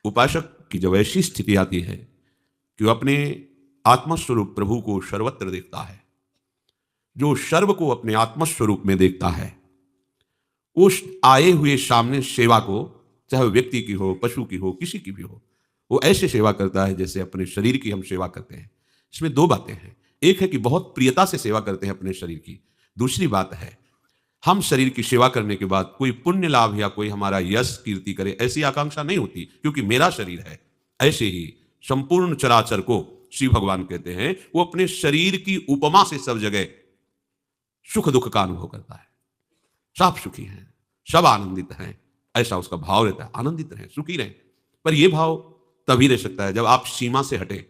उपासक की जब ऐसी स्थिति आती है कि वो अपने आत्मस्वरूप प्रभु को सर्वत्र देखता है, जो सर्व को अपने आत्मस्वरूप में देखता है, उस आए हुए सामने सेवा को, चाहे वो व्यक्ति की हो, पशु की हो, किसी की भी हो, वो ऐसे सेवा करता है जैसे अपने शरीर की हम सेवा करते हैं। इसमें दो बातें हैं। एक है कि बहुत प्रियता से सेवा करते हैं अपने शरीर की। दूसरी बात है, हम शरीर की सेवा करने के बाद कोई पुण्य लाभ या कोई हमारा यश कीर्ति करे, ऐसी आकांक्षा नहीं होती, क्योंकि मेरा शरीर है। ऐसे ही संपूर्ण चराचर को श्री भगवान कहते हैं वो अपने शरीर की उपमा से सब जगह सुख दुख का अनुभव करता है। सब सुखी हैं, सब आनंदित हैं, ऐसा उसका भाव रहता है। आनंदित रहें, सुखी रहें। पर यह भाव तभी रह सकता है जब आप सीमा से हटे।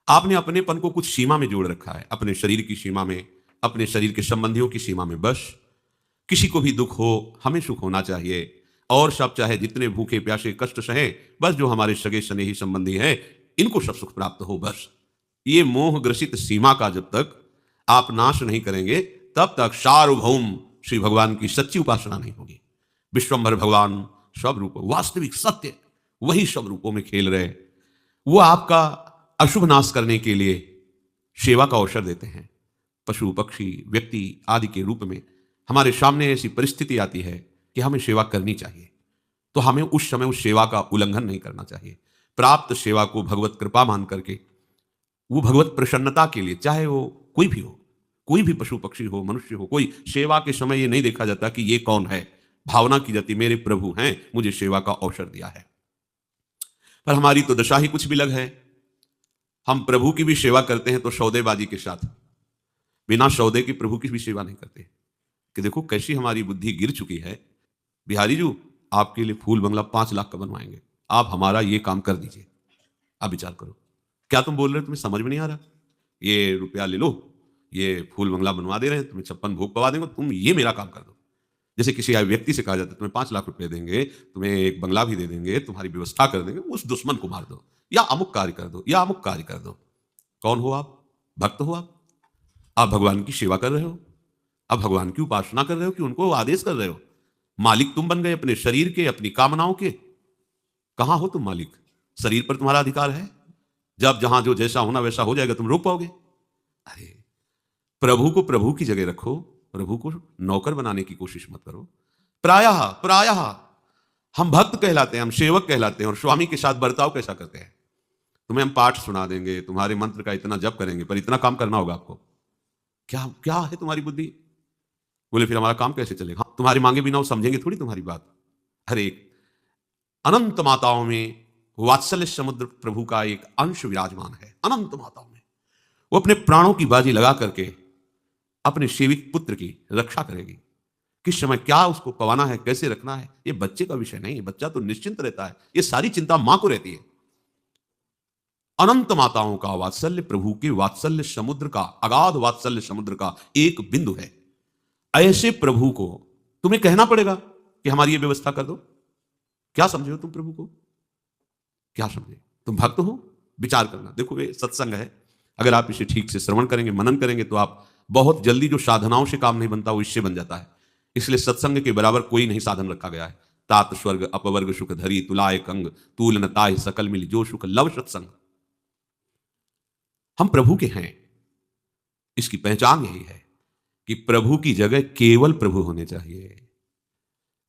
आपने अपनेपन को कुछ सीमा में जोड़ रखा है, अपने शरीर की सीमा में, अपने शरीर के संबंधियों की सीमा में। बस किसी को भी दुख हो, हमें सुख होना चाहिए, और सब चाहे जितने भूखे प्यासे कष्ट सहे, बस जो हमारे सगे स्नेही संबंधी हैं इनको सब सुख प्राप्त हो। बस ये मोह ग्रसित सीमा का जब तक आप नाश नहीं करेंगे, तब तक सार्वभौम श्री भगवान की सच्ची उपासना नहीं होगी। विश्वंभर भगवान सब रूप, वास्तविक सत्य, वही सब रूपों में खेल रहे। वो आपका अशुभ नाश करने के लिए सेवा का अवसर देते हैं। पशु पक्षी व्यक्ति आदि के रूप में हमारे सामने ऐसी परिस्थिति आती है कि हमें सेवा करनी चाहिए, तो हमें उस समय उस सेवा का उल्लंघन नहीं करना चाहिए। प्राप्त सेवा को भगवत कृपा मान करके, वो भगवत प्रसन्नता के लिए, चाहे वो कोई भी हो, कोई भी पशु पक्षी हो, मनुष्य हो, कोई सेवा के समय ये नहीं देखा जाता कि ये कौन है। भावना की जाती मेरे प्रभु हैं, मुझे सेवा का अवसर दिया है। पर हमारी तो दशा ही कुछ भी अलग है। हम प्रभु की भी सेवा करते हैं तो सौदेबाजी के साथ, बिना सौदे की प्रभु की भी सेवा नहीं करते। कि देखो कैसी हमारी बुद्धि गिर चुकी है। बिहारी जी, आपके लिए फूल बंगला 5 लाख का बनवाएंगे, आप हमारा ये काम कर दीजिए। आप विचार करो, क्या तुम बोल रहे हो, तुम्हें समझ में नहीं आ रहा? ये रुपया ले लो, ये फूल बंगला बनवा दे रहे हैं, तुम्हें 56 भोग पवा देंगे, तुम ये मेरा काम कर दो। जैसे किसी व्यक्ति से कहा जाता है तुम्हें 5 लाख रुपए देंगे, तुम्हें एक बंगला भी दे देंगे, तुम्हारी व्यवस्था कर देंगे, उस दुश्मन को मार दो, या अमुक कार्य कर दो, या अमुक कार्य कर दो। कौन हो आप? भक्त हो आप भगवान की सेवा कर रहे हो, आप भगवान की उपासना कर रहे हो कि उनको आदेश कर रहे हो? मालिक तुम बन गए अपने शरीर के, अपनी कामनाओं के। कहां हो तुम मालिक? शरीर पर तुम्हारा अधिकार है, जब जहां जो जैसा होना वैसा हो जाएगा, तुम रोक पाओगे? अरे, प्रभु को प्रभु की जगह रखो, प्रभु को नौकर बनाने की कोशिश मत करो। प्रायः प्रायः हम भक्त कहलाते हैं, हम सेवक कहलाते हैं, और स्वामी के साथ बर्ताव कैसा करते हैं? तुम्हें हम पाठ सुना देंगे, तुम्हारे मंत्र का इतना जप करेंगे, पर इतना काम करना होगा आपको। क्या क्या है तुम्हारी बुद्धि? बोले फिर हमारा काम कैसे चलेगा? तुम्हारी मांगे बिना वो समझेंगे थोड़ी तुम्हारी बात। हरे, अनंत माताओं में वात्सल्य समुद्र प्रभु का एक अंश विराजमान है। अनंत माताओं में वो अपने प्राणों की बाजी लगा करके अपने सेविक पुत्र की रक्षा करेगी। किस समय क्या उसको पवाना है, कैसे रखना है, ये बच्चे का विषय नहीं है। बच्चा तो निश्चिंत रहता है, ये सारी चिंता मां को रहती है। अनंत माताओं का वात्सल्य प्रभु के वात्सल्य समुद्र का, अगाध वात्सल्य समुद्र का एक बिंदु है। ऐसे प्रभु को तुम्हें कहना पड़ेगा कि हमारी ये व्यवस्था कर दो। क्या समझे हो तुम प्रभु को? क्या समझे? तुम भक्त हो? विचार करना। देखो ये सत्संग है, अगर आप इसे ठीक से श्रवण करेंगे, मनन करेंगे, तो आप बहुत जल्दी, जो साधनाओं से काम नहीं बनता वो इससे बन जाता है। इसलिए सत्संग के बराबर कोई नहीं साधन रखा गया है। तात स्वर्ग अपवर्ग सुख धरी, तुलाय कंग तूल न ताहि सकल मिली, जो सुख लव सत्संग। हम प्रभु के हैं, इसकी पहचान यही है कि प्रभु की जगह केवल प्रभु होने चाहिए।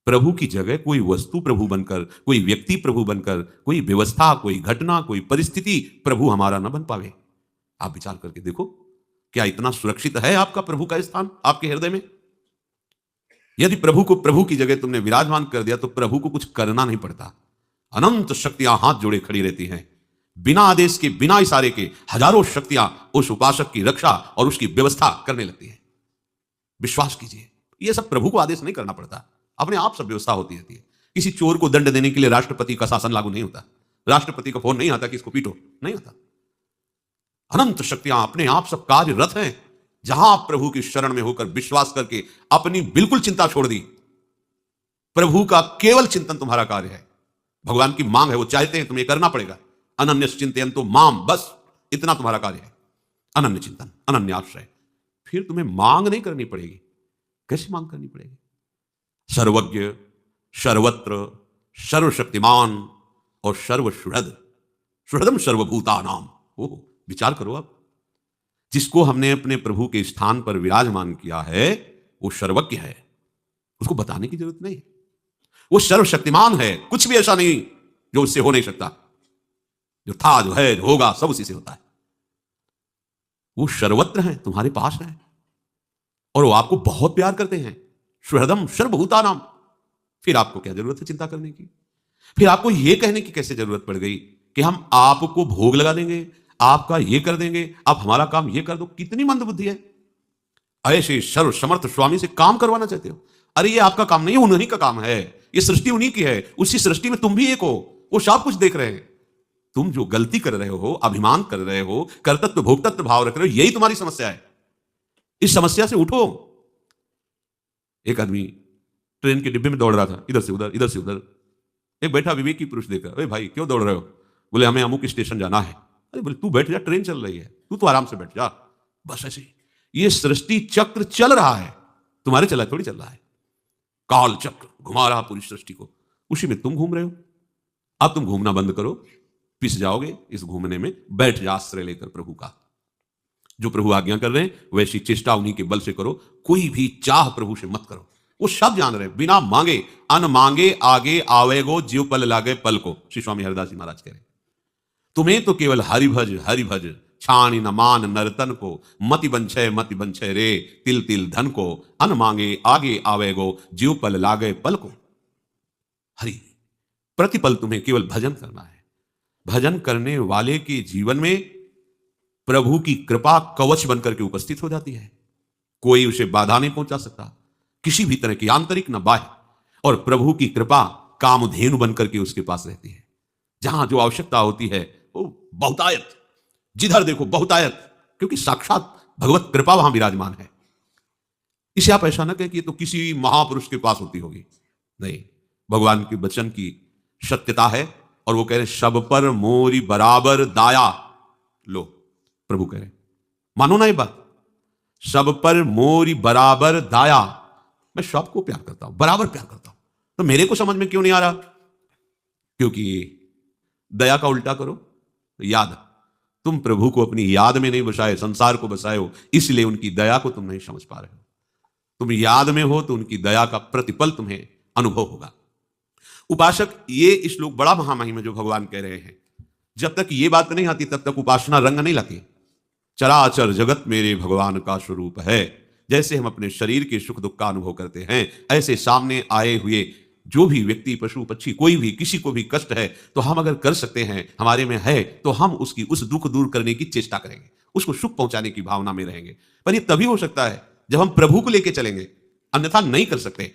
प्रभु की जगह कोई वस्तु प्रभु बनकर, कोई व्यक्ति प्रभु बनकर, कोई व्यवस्था, कोई घटना, कोई परिस्थिति प्रभु हमारा न बन पावे। आप विचार करके देखो, क्या इतना सुरक्षित है आपका प्रभु का स्थान आपके हृदय में? यदि प्रभु को प्रभु की जगह तुमने विराजमान कर दिया, तो प्रभु को कुछ करना नहीं पड़ता। अनंत शक्तियां हाथ जोड़े खड़ी रहती हैं, बिना आदेश के, बिना इशारे के हजारों शक्तियां उस उपासक की रक्षा और उसकी व्यवस्था करने लगती हैं। विश्वास कीजिए, यह सब प्रभु को आदेश नहीं करना पड़ता, अपने आप सब व्यवस्था होती रहती है। किसी चोर को दंड देने के लिए राष्ट्रपति का शासन लागू नहीं होता, राष्ट्रपति का फोन नहीं आता कि इसको पीटो, नहीं आता। अनंत शक्तियां अपने आप सब कार्यरत हैं। जहां आप प्रभु की शरण में होकर विश्वास करके अपनी बिल्कुल चिंता छोड़ दी, प्रभु का केवल चिंतन तुम्हारा कार्य है। भगवान की मांग है, वो चाहते हैं तुम्हें करना पड़ेगा। अनन्य चिंतयन्तो माम, बस इतना तुम्हारा कार्य है। अनन्य चिंतन, अनन्य आश्रय। फिर तुम्हें मांग नहीं करनी पड़ेगी। कैसे मांग करनी पड़ेगी? सर्वज्ञ, सर्वत्र, सर्वशक्तिमान और सर्व सुहृद, सुहृदम सर्वभूतानाम। ओह, विचार करो आप, जिसको हमने अपने प्रभु के स्थान पर विराजमान किया है वो सर्वज्ञ है, उसको बताने की जरूरत नहीं। वो सर्वशक्तिमान है, कुछ भी ऐसा नहीं जो उससे हो नहीं सकता। जो था, जो है, जो होगा, सब उसी से होता है। वो सर्वत्र है, तुम्हारे पास है, और वो आपको बहुत प्यार करते हैं। सुहृदम सर्वभूतानाम। फिर आपको क्या जरूरत है चिंता करने की? फिर आपको यह कहने की कैसे जरूरत पड़ गई कि हम आपको भोग लगा देंगे, आपका ये कर देंगे, आप हमारा काम ये कर दो? कितनी मंदबुद्धि है। ऐसे सर्व समर्थ स्वामी से काम करवाना चाहते हो? अरे ये आपका काम नहीं, उन्हीं का काम है। ये सृष्टि उन्हीं की है, उसी सृष्टि में तुम भी एक हो। वो सब कुछ देख रहे हैं। तुम जो गलती कर रहे हो, अभिमान कर रहे हो, कर्तृत्व भोक्तृत्व भाव रख रहे हो, यही तुम्हारी समस्या है। इस समस्या से उठो। एक आदमी ट्रेन के डिब्बे में दौड़ रहा था, इधर से उधर, इधर से उधर। एक बैठा विवेकी पुरुष देखा, अरे भाई क्यों दौड़ रहे हो? बोले हमें अमुक स्टेशन जाना है। अरे बोले तू बैठ जा, ट्रेन चल रही है, तू तो आराम से बैठ जा। बस ऐसे ही ये सृष्टि चक्र चल रहा है, तुम्हारे चला थोड़ी चल रहा है। काल चक्र घुमा रहा पूरी सृष्टि को, उसी में तुम घूम रहे हो। अब तुम घूमना बंद करो, पिस जाओगे इस घूमने में। बैठ जा आश्रय लेकर प्रभु का। जो प्रभु आज्ञा कर रहे हैं वैसी चेष्टा उन्हीं के बल से करो। कोई भी चाह प्रभु से मत करो। वो सब जान रहे हैं, बिना मांगे अन मांगे आगे आवेगो जीव पल लागे पल को, श्री स्वामी हरिदास जी महाराज कह रहे हैं। तुम्हें तो केवल हरिभज हरिभज, छाणी न मान नर्तन को, मति बंछय रे तिल तिल धन को, अन मांगे आगे आवेगो जीव पल लागे पल को। हरि प्रतिपल तुम्हें केवल भजन करना है। भजन करने वाले के जीवन में प्रभु की कृपा कवच बनकर के उपस्थित हो जाती है। कोई उसे बाधा नहीं पहुंचा सकता, किसी भी तरह की आंतरिक न बाह्य। और प्रभु की कृपा कामधेनु बनकर के उसके पास रहती है। जहां जो आवश्यकता होती है वो बहुतायत, जिधर देखो बहुतायत, क्योंकि साक्षात भगवत कृपा वहां विराजमान है। इसे आप ऐसा न कहें कि ये तो किसी महापुरुष के पास होती होगी, नहीं। भगवान के वचन की सत्यता है। और वो कह रहे सब पर मोरी बराबर दाया। लो, प्रभु कह रहे मानो ना ये बात, सब पर मोरी बराबर दाया। मैं सबको प्यार करता हूं, बराबर प्यार करता हूं, तो मेरे को समझ में क्यों नहीं आ रहा? क्योंकि दया का उल्टा करो, याद। तुम प्रभु को अपनी याद में नहीं बसाए, संसार को बसाए हो, इसलिए उनकी दया को तुम नहीं समझ पा रहे हो। तुम याद में हो तो उनकी दया का प्रतिपल तुम्हें अनुभव होगा। उपासक, ये श्लोक बड़ा महामहिम है जो भगवान कह रहे हैं। जब तक ये बात नहीं आती तब तक उपासना रंग नहीं लाती। चराचर जगत मेरे भगवान का स्वरूप है। जैसे हम अपने शरीर के सुख दुख का अनुभव करते हैं, ऐसे सामने आए हुए जो भी व्यक्ति, पशु पक्षी, कोई भी, किसी को भी कष्ट है तो हम अगर कर सकते हैं, हमारे में है, तो हम उसकी उस दुख दूर करने की चेष्टा करेंगे, उसको सुख पहुंचाने की भावना में रहेंगे। पर ये तभी हो सकता है जब हम प्रभु को लेकर चलेंगे, अन्यथा नहीं कर सकते।